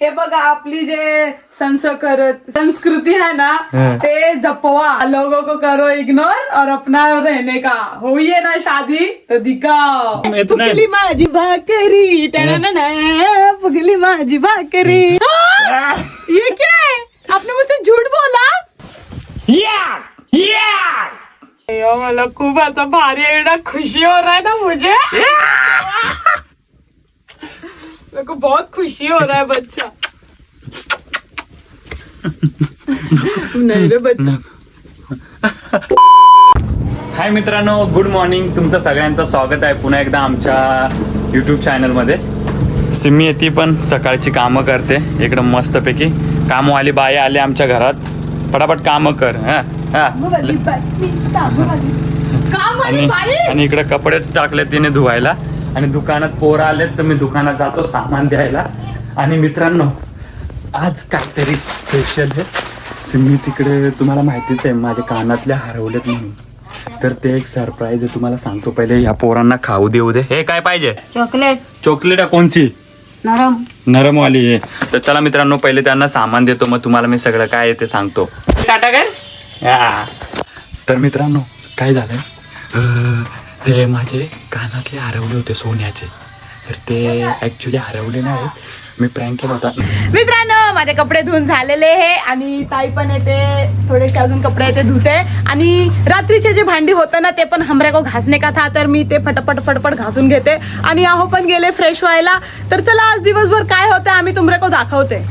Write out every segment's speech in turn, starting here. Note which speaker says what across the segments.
Speaker 1: हे बघा आपली जे संस्कृती है ना ते जपवा. लोगों को करो इग्नोर और अपना रहने का. होइए ना शादी तो दिखाओ. फुगली माझी भाकरी फुगली माझी भाकरी. ये क्या है? आपने मुझसे झूठ बोला. मला खूप असं भारी एवढा खुशी हो रहा है ना मुझे. मेरे को बहुत खुशी हो रहा है बच्चा. नाही रे बच्चा.
Speaker 2: हाय मित्रांनो, गुड मॉर्निंग. तुमचं सगळ्यांचं स्वागत आहे पुन्हा एकदा आमच्या यूट्यूब चॅनलमध्ये. सिम्मी येते पण सकाळची कामं करते इकडं मस्तपैकी. कामवाली बाई आले आमच्या घरात. पटापट कामं कर. आणि इकडे कपडे टाकले तिने धुवायला. आणि दुकानात पोरं आलेत तर मी दुकानात जातो सामान द्यायला. आणि मित्रांनो आज काहीतरी स्पेशल आहे. सिम्मी तिकडे तुम्हाला माहितीच आहे माझ्या कानातले हरवलेत म्हणून. तर ते एक सरप्राईज आहे तुम्हाला सांगतो. पहिले या पोरांना खाऊ देऊ दे. हे काय पाहिजे? चॉकलेट कोणची? नरमवाली आहे. तर चला मित्रांनो पहिले त्यांना सामान देतो मग तुम्हाला मी सगळं काय आहे ते सांगतो. टाटा काय. तर मित्रांनो काय झालंय, ते माझे कानातले हरवले होते सोन्याचे. तर ते ऍक्च्युली हरवले नाही, मी प्रँक केला होता.
Speaker 1: मित्रांनो माझे कपडे धुवून झालेले आहे आणि ताई पण येते. थोडेसे अजून कपडे येते धुते. आणि रात्रीचे जे भांडी होतं ना ते पण हमरे को घासने का था. तर मी ते फटफट घासून घेते. आणि आहो पण गेले फ्रेश व्हायला. तर चला आज दिवसभर काय होतं आम्ही तुमरे को दाखवते.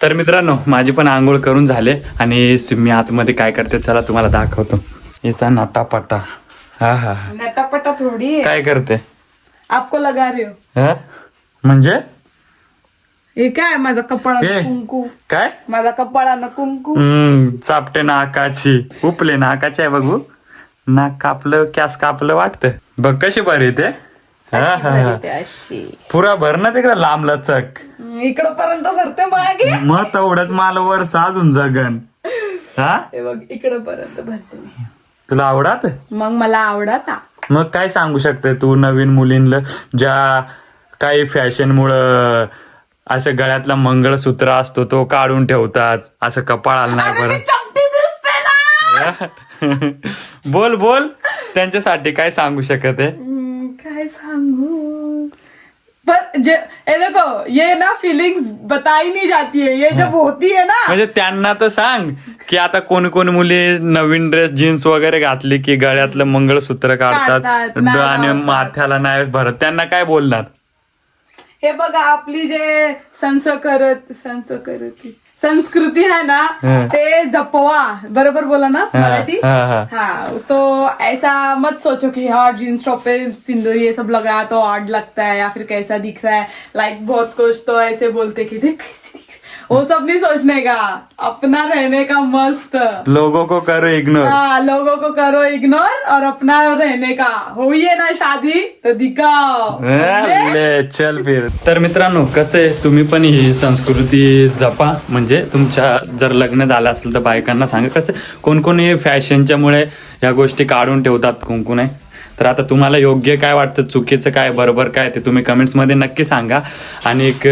Speaker 2: तर मित्रांनो माझी पण आंघोळ करून झाले आणि सिम्मी आतमध्ये काय करते चला तुम्हाला दाखवतो. याचा नटापटा. हा
Speaker 1: नटापटा थोडी
Speaker 2: काय करते?
Speaker 1: आपको लगा रही हो.
Speaker 2: म्हणजे
Speaker 1: हे काय माझा कपाळानं कुंकू.
Speaker 2: काय
Speaker 1: माझा कपाळानं कुंकू.
Speaker 2: चापटे नाकाची उपले नाकाची आहे बघू. नाक कापलं कॅस कापलं वाटतं बघ कशी बरी ते.
Speaker 1: अशी
Speaker 2: पुरा भर ना तिकडे लांब लचक.
Speaker 1: इकडं पर्यंत भरते मागे.
Speaker 2: मग तेवढंच माल वर साजून जगन. हा
Speaker 1: हे बघ इकडं पर्यंत भरते मी.
Speaker 2: तुला आवडत?
Speaker 1: मग मला आवडत.
Speaker 2: मग काय सांगू शकते तू नवीन मुलींना ज्या काही फॅशन मुळे असं गळ्यातला मंगळसूत्र असतो तो काढून ठेवतात, असं कपाळाला नाही बरं.
Speaker 1: चपटी दिसते ना.
Speaker 2: बोल त्यांच्यासाठी काय सांगू शकत आहे?
Speaker 1: काय सांगू. पर ये देखो ये ना फीलिंग्स बताई नहीं जाती है. ये जब होती है ना
Speaker 2: म्हणजे त्यांना तर सांग की आता कोण मुली नवीन ड्रेस जीन्स वगैरे घातली की गळ्यातलं मंगळसूत्र काढतात आणि माथ्याला नाही भरत. त्यांना काय बोलणार?
Speaker 1: हे बघा आपली जे संस्कृती है ना ते जपवा. बरोबर बोला ना मराठी. हाँ तो ऐसा मत सोचो कि हाँ जीन्स टॉप पे सिंदूर ये सब लगाया तो ऑड लगता है या फिर कैसा दिख रहा है. लाइक बहुत कुछ तो ऐसे बोलते कि देख कैसे दिख रहा है. वो सब नहीं सोचने का. अपना रहने का मस्त.
Speaker 2: लोगों को करो इग्नोर.
Speaker 1: हाँ लोगों को करो इग्नोर और अपना रहने का. होइए ना शादी तो दिखाओ.
Speaker 2: चल फिर. तर मित्रांनो कसं आहे तुम्ही पण ही संस्कृती जपा. म्हणजे तुमच्या जर लग्न झालं असेल तर बायकांना सांगा. कसं कोण हे फॅशनच्या मुळे या गोष्टी काढून ठेवतात कुंकू नाही. तर आता तुम्हाला योग्य काय वाटतं, चुकीचं काय, बरोबर काय ते तुम्ही कमेंट्समध्ये नक्की सांगा. आणि एक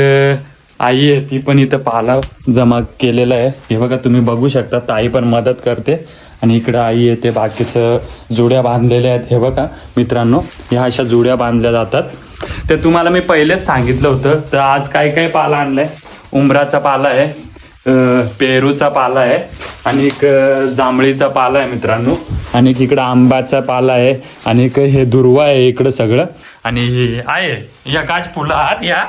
Speaker 2: आई आहे ती पण इथं पाला जमा केलेला आहे. हे बघा तुम्ही बघू शकता. ताई पण मदत करते. आणि इकडं आई आहे ते बाकीचं जुड्या बांधलेल्या आहेत. हे बघा मित्रांनो ह्या अशा जुड्या बांधल्या जातात. ते तुम्हाला मी पहिलेच सांगितलं होतं. तर आज काय पाला आणलाय. उंबराचा पाला आहे, पेरूचा पाला आहे आणि एक जांभळीचा पाला आहे मित्रांनो. आणि इकडं आंब्याचा पाला आहे आणि एक हे दुर्वा आहे इकडं सगळं. आणि आहे या काच फुलं आहात या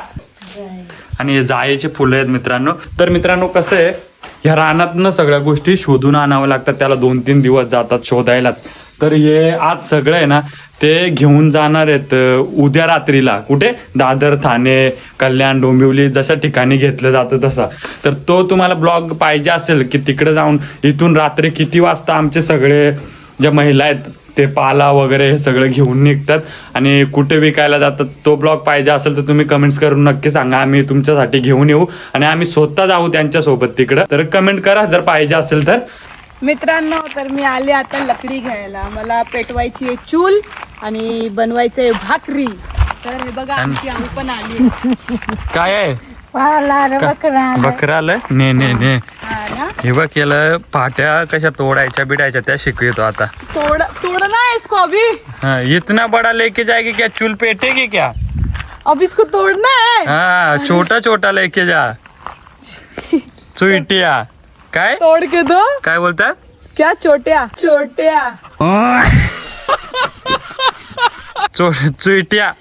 Speaker 2: आणि हे जायचे फुलं आहेत मित्रांनो. तर मित्रांनो कसं आहे ह्या रानातनं सगळ्या गोष्टी शोधून आणाव्या लागतात. त्याला 2-3 दिवस जातात शोधायलाच. तर हे आज सगळं आहे ना ते घेऊन जाणार आहेत उद्या रात्रीला. कुठे? दादर, ठाणे, कल्याण, डोंबिवली जशा ठिकाणी घेतलं जातं तसा. तर तो तुम्हाला ब्लॉग पाहिजे असेल की तिकडे जाऊन इथून रात्री किती वाजता आमचे सगळे ज्या महिला आहेत ते पाला वगैरे हे सगळं घेऊन निघतात आणि कुठे विकायला जातात. तो ब्लॉग पाहिजे असेल तर तुम्ही कमेंट्स करून नक्की सांगा. आम्ही तुमच्यासाठी घेऊन येऊ आणि आम्ही स्वतः जाऊ त्यांच्यासोबत तिकडं. तर कमेंट करा जर पाहिजे असेल तर.
Speaker 1: मित्रांनो, तर मी आले आता लकडी घ्यायला. मला पेटवायची आहे चूल आणि बनवायचं आहे भाकरी. तर हे बघा आमची आई पण आली.
Speaker 2: काय आहे
Speaker 3: बकरा
Speaker 2: बकरा आलं ने ने ने.
Speaker 1: हा ना,
Speaker 2: हे बघ याला पाट्या कशा तोडायच्या बिडायच्या त्या शिकवतो आता.
Speaker 1: तोड़ना है इसको अभी.
Speaker 2: हाँ, इतना बड़ा लेके जाएगी क्या? चूल पेटेगी क्या?
Speaker 1: अब इसको तोड़ना है.
Speaker 2: हाँ, छोटा छोटा लेके जा. चुईटिया काय
Speaker 1: तोड़ के दो.
Speaker 2: काय बोलतात?
Speaker 1: क्या छोट्या छोट्या
Speaker 2: चुईटिया.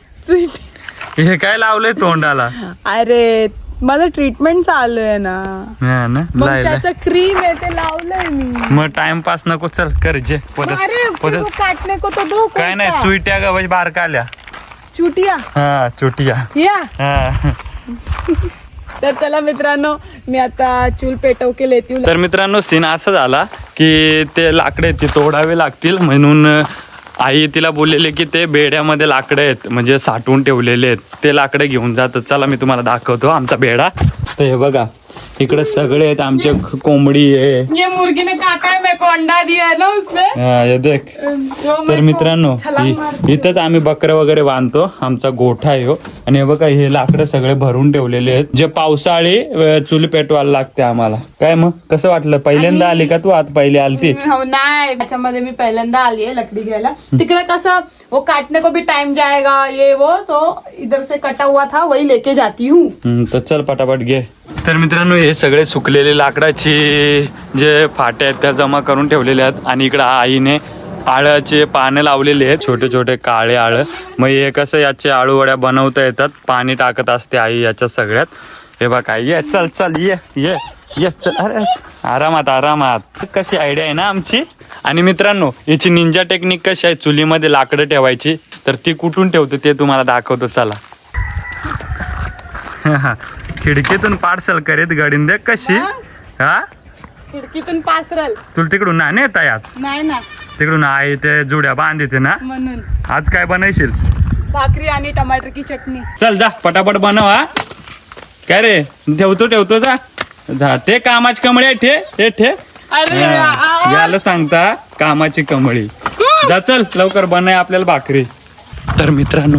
Speaker 2: हे काय लावलंय तोंडाला?
Speaker 1: अरे माझं ट्रीटमेंट चालू आहे ना,
Speaker 2: हा ना,
Speaker 1: मग
Speaker 2: लायलंय.
Speaker 1: त्याचं क्रीम आहे ते लावलंय मी.
Speaker 2: मग टाइमपास नको, चल कर जे
Speaker 1: अरे फिर वो काटने को तो दो.
Speaker 2: काय नाही, चुईट्या गवज बार काल्या.
Speaker 1: चुटिया
Speaker 2: हा चुटिया.
Speaker 1: या.
Speaker 2: हा.
Speaker 1: तर चला मित्रांनो, मी आता चूल पेटव के लेती हूँ.
Speaker 2: तर मित्रांनो सीन असा झाला की ते लाकडे ते तोडावे लागतील म्हणून आई तिला बोललेले की ते बेड्यामध्ये लाकडे आहेत म्हणजे साठवून ठेवलेले आहेत, ते लाकडे घेऊन जात. चला मी तुम्हाला दाखवतो आमचा बेडा. तर हे बघा इकडे सगळे आहेत, आमचे कोंबडी आहे.
Speaker 1: ये मुर्गी ने काटा है, मेरे को अंडा दिया है ना उसने.
Speaker 2: हा, हे देख. तर मित्रांनो इथंच आम्ही बकरं वगैरे बांधतो, आमचा गोठा आहे हो. आणि हे बघा हे लाकडं सगळे भरून ठेवलेले आहेत, जे पावसाळी चुली पेटवायला लागते आम्हाला. काय मग कसं वाटलं? पहिल्यांदा आली का तू? आत पहिले आलती?
Speaker 1: नाही, त्याच्यामध्ये मी पहिल्यांदा आली आहे लकडी घ्यायला. तिकडे कसं वो काटने को भी टाइम जाएगा ये वो, तो इधर से कटा हुआ था वही लेके जाती हूँ.
Speaker 2: तर चल पटापट घे. तर मित्रांनो हे सगळे सुकलेले लाकडाची जे फाटे आहेत त्या जमा करून ठेवलेले आहेत. आणि इकडं आईने आळ्याचे पानं लावलेले आहेत, छोटे छोटे काळे आळं. मग हे कसं याचे आळूवड्या बनवता येतात, पाणी टाकत असते आई याच्या सगळ्यात. हे बघ आई, ये चल चल ये ये ये चल. अरे आरामात आरामात. कशी आयडिया आहे ना आमची. आणि मित्रांनो याची निंजा टेक्निक कशी आहे चुलीमध्ये लाकडं ठेवायची, तर ती कुठून ठेवतो ते तुम्हाला दाखवतो. चला. खिडकीतून पार्सल करीत गडीन दे कशी. हा,
Speaker 1: खिडकीतून पासरल.
Speaker 2: तुला तिकडून ना नेता यात?
Speaker 1: नाही ना,
Speaker 2: तिकडून आई ते जुड्या बांधते ना.
Speaker 1: म्हणून
Speaker 2: आज काय बनवशील?
Speaker 1: भाकरी आणि टमाटर की चटणी.
Speaker 2: चल जा पटापट बनव. हा काय रे, ठेवतो जा. ते कामाची कमळी आहे, ठे ठे.
Speaker 1: अरे
Speaker 2: याला सांगता कामाची कमळी. जा चल लवकर बनाय आपल्याला भाकरी. तर मित्रांनो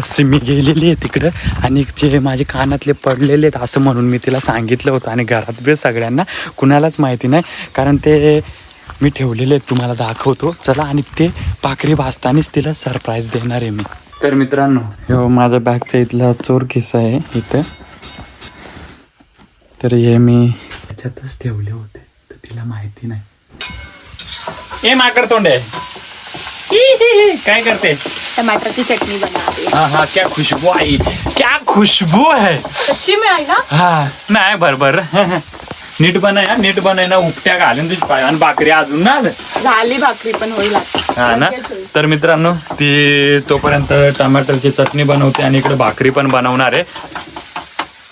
Speaker 2: सिमी गेलेली आहे तिकडं आणि ते माझे कानातले पडलेले आहेत असं म्हणून मी तिला सांगितलं होतं. आणि घरात बे सगळ्यांना कुणालाच माहिती नाही, कारण ते मी ठेवलेले आहेत, तुम्हाला दाखवतो. चला. आणि ते भाकरी भाजतानीच तिला सरप्राईज देणार आहे मी. तर मित्रांनो हे माझा बॅगचा इथला चोर खिस्सा आहे इथं. तर हे मी त्याच्यातच ठेवले होते, तर तिला माहिती नाही. ए माकड तोंडे काय करते?
Speaker 1: टमाटर की चटणी बनाते.
Speaker 2: हाँ क्या खुशबू आई, क्या खुशबू है.
Speaker 1: कच्ची में आई ना.
Speaker 2: हा नाही बरोबर. नीट बनाय ना उपट्या घालून तुझी पाय. आणि भाकरी अजून ना
Speaker 1: झाली, भाकरी पण होईल आता.
Speaker 2: हा ना. तर मित्रांनो ती तोपर्यंत टमाटरची चटणी बनवते आणि इकडे भाकरी पण बनवणार आहे.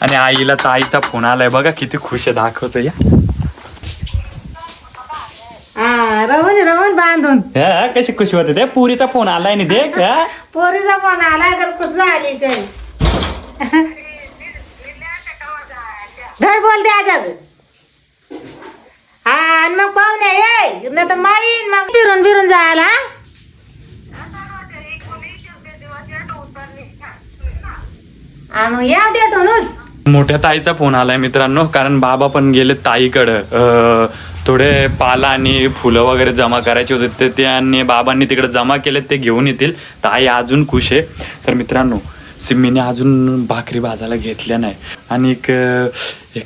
Speaker 2: आणि आईला ताईचा फोन आलाय बघा, किती खुश आहे दाखवतो या.
Speaker 3: रवून बांधून
Speaker 2: हा, कशी खुशी होते ते. पुरीचा फोन आलाय नि देख. हा
Speaker 3: पोरीचा फोन आला तर खुश झाली काही. घर बोलते आज. हा, आणि मग पाहुणे ये नाही तर माईन मग फिरून जायला. मग या देठूनच.
Speaker 2: मोठ्या ताईचा फोन आलाय मित्रांनो, कारण बाबा पण गेले ताईकडं. थोडे पाला आणि फुलं वगैरे जमा करायचे होते, ते आणि बाबांनी तिकडे जमा केले, ते घेऊन येतील. ताई अजून खुश आहे. तर मित्रांनो सिम्मीने अजून भाकरी भाजायला घेतल्या नाही. आणि एक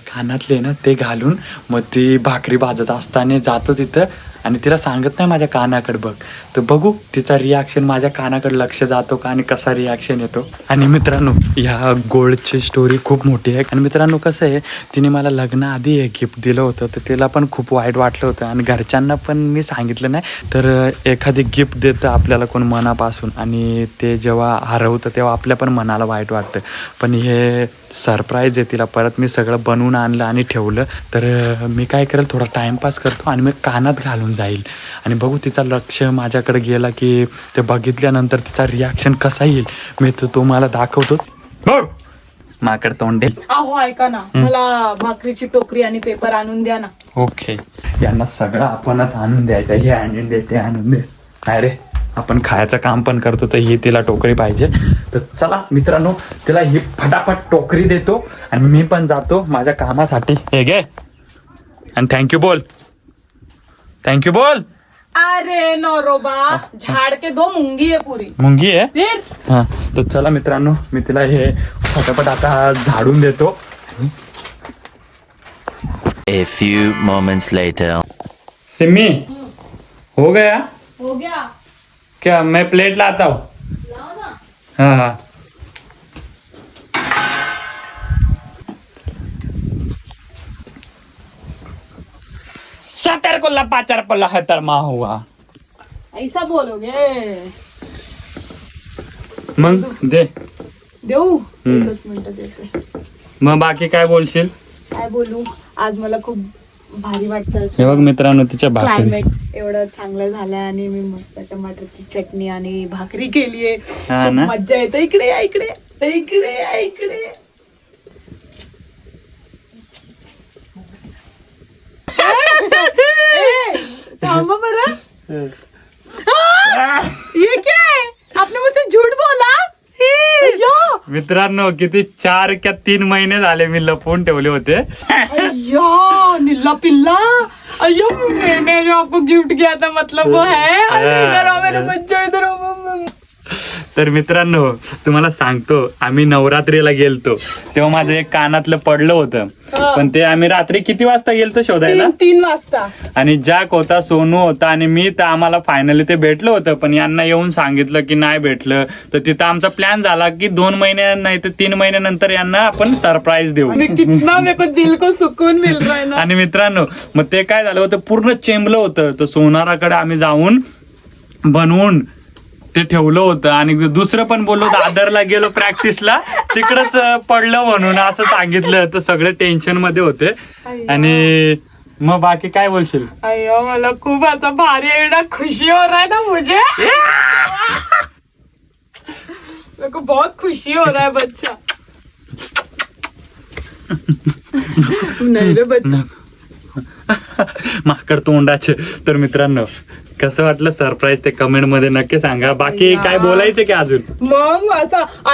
Speaker 2: कानातले ना ते घालून मग ती भाकरी भाजत असताना जातो तिथं आणि तिला सांगत नाही माझ्या कानाकडे बघ. तर बघू तिचा रिॲक्शन, माझ्या कानाकडे लक्ष जातो का आणि कसा रिॲक्शन येतो. आणि मित्रांनो ह्या गोल्डची स्टोरी खूप मोठी आहे. आणि मित्रांनो कसं आहे, तिने मला लग्नाआधी एक गिफ्ट दिलं होतं, तर तिला पण खूप वाईट वाटलं होतं आणि घरच्यांना पण मी सांगितलं नाही. तर एखादी गिफ्ट देतं आपल्याला कोण मनापासून आणि ते जेव्हा हरवतं तेव्हा आपल्या पण मनाला वाईट वाटतं. पण हे सरप्राईज आहे तिला. परत मी सगळं बनवून आणलं आणि ठेवलं. तर मी काय करेल, थोडा टाइमपास करतो आणि मी कानात घालून जाईल आणि बघू तिचा लक्ष माझ्याकडे गेला की ते बघितल्यानंतर तिचा रिॲक्शन कसा येईल मी तर तुम्हाला दाखवतो. माकड तोंडे.
Speaker 1: अहो ऐका ना, मला भाकरीची टोकरी आणि पेपर आणून द्या ना.
Speaker 2: ओके, यांना सगळं आपणच आणून द्यायचं. हे आणून दे, ते आणून दे. काय रे, आपण खायचं काम पण करतो तर ही तिला टोकरी पाहिजे. तर चला मित्रांनो, तिला ही फटाफट टोकरी देतो आणि मी पण जातो माझ्या कामासाठी. हे घे आणि थँक्यू बोल, थँक्यू बोल.
Speaker 1: अरे नरोबा, झाड के दो मुंगी है पूरी.
Speaker 2: मुंगी आहे.
Speaker 1: फिर
Speaker 2: हा, तर चला मित्रांनो, मी तिला हे फटाफट आता झाडून देतो.
Speaker 4: A few moments later.
Speaker 2: Simmi, हो गया
Speaker 1: हो गया.
Speaker 2: क्या? मैं प्लेट लाता हूँ.
Speaker 1: लाओ ना.
Speaker 2: हाँ हाँ. सतर को लपाचर को लहतर मा हुआ.
Speaker 1: ऐसा बोलोगे.
Speaker 2: मग दे.
Speaker 1: देऊ. एकच मिनिट देते.
Speaker 2: मग बाकी काय बोलशील?
Speaker 1: काय बोलू, आज मला खूप भारी वाटतं.
Speaker 2: हे बघ मित्रांनो, तिच्या भाकरी.
Speaker 1: क्लायमेट एवढं चांगलं झालंय आणि मी मस्त टमाटरची चटणी आणि भाकरी केलीये.
Speaker 2: हा
Speaker 1: खूप
Speaker 2: ना?
Speaker 1: मज्जा येते. इकडे या, इकडे इकडे या, इकडे. ए, थांबा बरं. ये क्या है? आपने मुझसे झूठ बोला. अय्यो,
Speaker 2: मित्रांनो, किती 4 का 3 महिने झाले मी लपवून ठेवले होते.
Speaker 1: अय्यो, नीला पिल्ला. अय्यो, मैंने जो आपको गिफ्ट किया था, मतलब वो है. अरे इधर आओ मेरे बच्चों, इधर आओ.
Speaker 2: तर मित्रांनो, तुम्हाला सांगतो, आम्ही नवरात्रीला गेलतो तेव्हा माझं एक कानातलं पडलं होतं. पण ते आम्ही रात्री किती वाजता गेलतो शोधायला?
Speaker 1: 3 वाजता.
Speaker 2: आणि जॅक होता, सोनू होता आणि मी. तर आम्हाला फायनली ते भेटलं होतं. पण यांना येऊन सांगितलं की नाही भेटलं. तर तिथं आमचा प्लॅन झाला की 2 महिन्या नाही तर 3 महिन्यानंतर यांना आपण सरप्राईज देऊ.
Speaker 1: आणि कितना मेरे को दिल को सुकून मिल रहा है ना.
Speaker 2: आणि मित्रांनो, मग ते काय झालं होतं, पूर्ण चेंबलं होतं. तर सोनाराकडे आम्ही जाऊन बनवून ते ठेवलं होतं. आणि दुसरं पण बोललो, दादरला गेलो प्रॅक्टिसला, तिकडच पडलं म्हणून असं सांगितलं. तर सगळे टेन्शन मध्ये होते. आणि मग बाकी काय बोलशील?
Speaker 1: अय्यो, मला खूप आता भारी एवढा खुशी हो रहा है ना मुझे. मेरे को बहुत खुशी हो रहा है बच्चा. नाही रे बच्चा.
Speaker 2: माकड तोंडाचे. तर मित्रांनो, कसं वाटलं सरप्राईज ते कमेंट मध्ये नक्की सांगा. बाकी काय बोलायचं की अजून?
Speaker 1: मग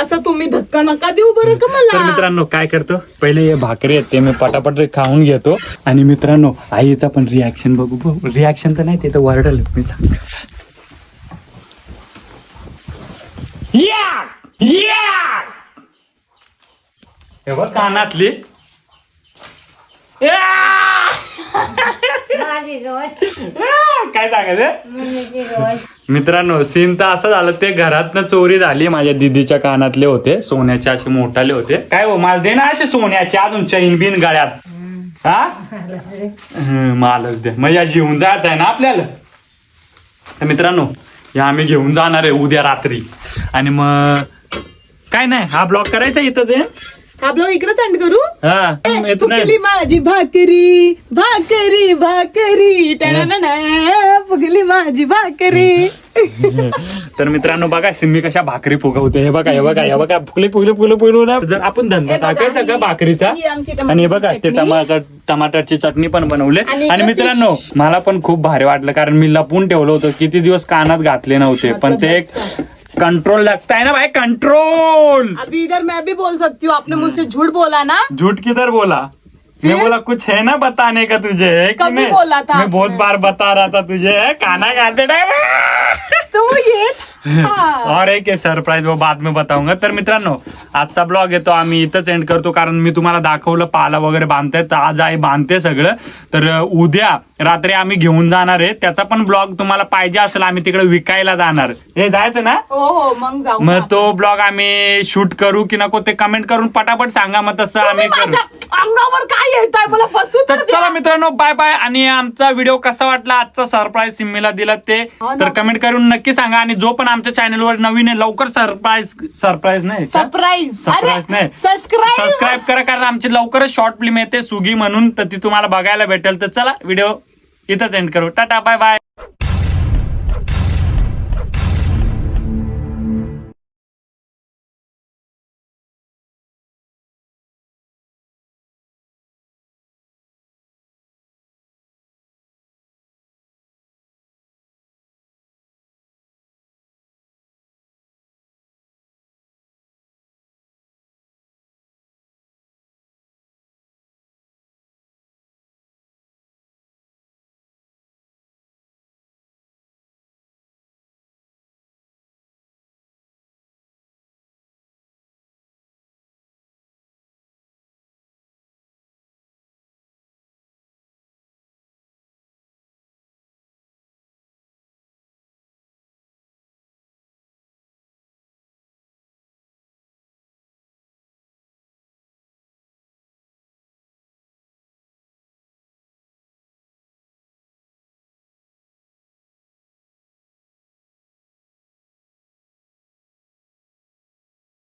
Speaker 1: असं तुम्ही धक्का नका देऊ बरं का
Speaker 2: तर
Speaker 1: मला.
Speaker 2: मित्रांनो, काय करतो, पहिले हे भाकरी आहेत ते मी पटापट खाऊन घेतो. आणि मित्रांनो, आईचा पण रिॲक्शन बघू. रिॲक्शन तर नाही, ते तर वरडल मी सांग. हे बघ कानातली.
Speaker 3: माझी गवत,
Speaker 2: काय सांगायचं
Speaker 3: माझी गवत.
Speaker 2: मित्रांनो, सीन तर असं झालं, ते घरातनं चोरी झाली. माझ्या दीदीच्या कानातले होते, सोन्याचे असे मोठाले होते. काय हो, मला दे ना असे सोन्याचे अजून चैन बिन गळ्यात. हा, मालच दे. मग या घेऊन जायचं आहे ना आपल्याला. तर मित्रांनो, या आम्ही घेऊन जाणार आहे उद्या रात्री. आणि मग काय नाही, हा ब्लॉग करायचा इथंच आहे.
Speaker 1: हा ब्लॉग इकडे सेंड करू.
Speaker 2: हा, येत नाही.
Speaker 1: फुगली माझी भाकरी, भाकरी भाकरी, टणाणा, फुगली माझी भाकरी.
Speaker 2: तर मित्रांनो, बघा सिम्मी कशा भाकरी फुगवते. हे बघा, हे बघा, हे बघा, फुगली फुगली फुगली फुगली ना. जर आपण धंदा
Speaker 1: हे बघा,
Speaker 2: टाकायचा का भाकरीचा.
Speaker 1: ही आमची टमाटरची
Speaker 2: आणि हे बघा, ते
Speaker 1: चटणी.
Speaker 2: टमाटरची चटणी पण बनवले.
Speaker 1: आणि
Speaker 2: आणि
Speaker 1: इकडे
Speaker 2: मित्रांनो, मला पण खूप भारी वाटलं, कारण मी लपून ठेवलं होतं. किती दिवस कानात घातले नव्हते. पण ते एक कंट्रोल लगता है ना भाई, कंट्रोल.
Speaker 1: अभी इधर मैं भी बोल सकती हूँ, आपने मुझसे झूठ बोला ना.
Speaker 2: झूठ किधर बोला? मैं बोला कुछ है ना बताने का तुझे, है कि
Speaker 1: कभी
Speaker 2: मैं
Speaker 1: बोला था
Speaker 2: मैं बहुत
Speaker 1: आपने?
Speaker 2: बार बता रहा था तुझे, खाना खाते टाइम.
Speaker 1: तो ये हाँ.
Speaker 2: और एक सरप्राईज वो बाद में बताऊंगा. तर मित्रांनो, आजचा ब्लॉग येतो आम्ही इथंच एंड करतो, कारण मी तुम्हाला दाखवलं पाला वगैरे बांधताय. तर आज आई बांधते सगळं. तर उद्या रात्री आम्ही घेऊन जाणार आहे. त्याचा पण ब्लॉग तुम्हाला पाहिजे असेल, आम्ही तिकडे विकायला जाणार. हे जायचं ना.
Speaker 1: हो मग जाऊ.
Speaker 2: मग तो ब्लॉग आम्ही शूट करू की नको ते कमेंट करून पटापट सांगा. मग तसं आम्ही करू.
Speaker 1: माझ्या अंगावर काय येत आहे मला बसू
Speaker 2: तर चला मित्रांनो, बाय बाय. आणि आमचा व्हिडिओ कसा वाटला, आजचा सरप्राईज सिम्मीला दिला ते, तर कमेंट करून नक्की सांगा. आणि जो पण आमच्या चॅनलवर नवीन आहे, लवकर सरप्राईज नाही
Speaker 1: सरप्राईज
Speaker 2: नाही,
Speaker 1: सबस्क्राईब
Speaker 2: सबस्क्राईब करा, कारण आमची लवकरच शॉर्ट फिल्म येते सुगी म्हणून. तर ती तुम्हाला बघायला भेटेल. तर चला, व्हिडिओ इथंच एंड करू. Tata, bye bye.